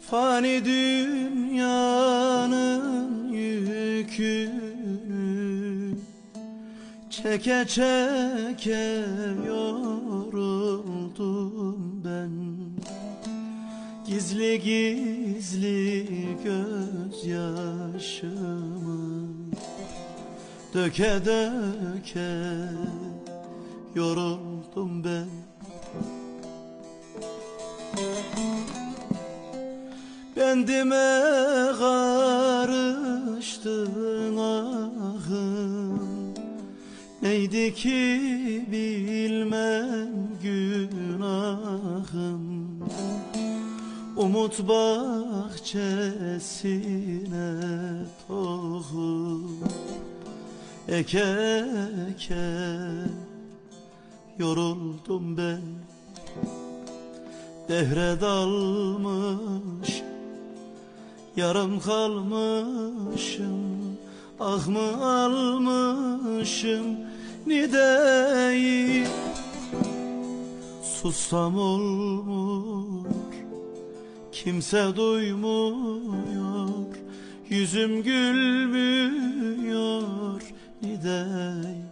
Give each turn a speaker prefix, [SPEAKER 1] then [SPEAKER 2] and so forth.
[SPEAKER 1] Fani dünyanın yükünü çeke çeke yoruldum ben. Gizli gizli gözyaşımı döke döke yoruldum ben. Bendime karıştın ahım, neydi ki bilmem günahım. Umut bahçesine tohum eke eke yoruldum ben. Dehre dalmış, yarım kalmışım, ah mı almışım nideyi. Sussam olmuyor, kimse duymuyor, yüzüm gülmüyor nideyi.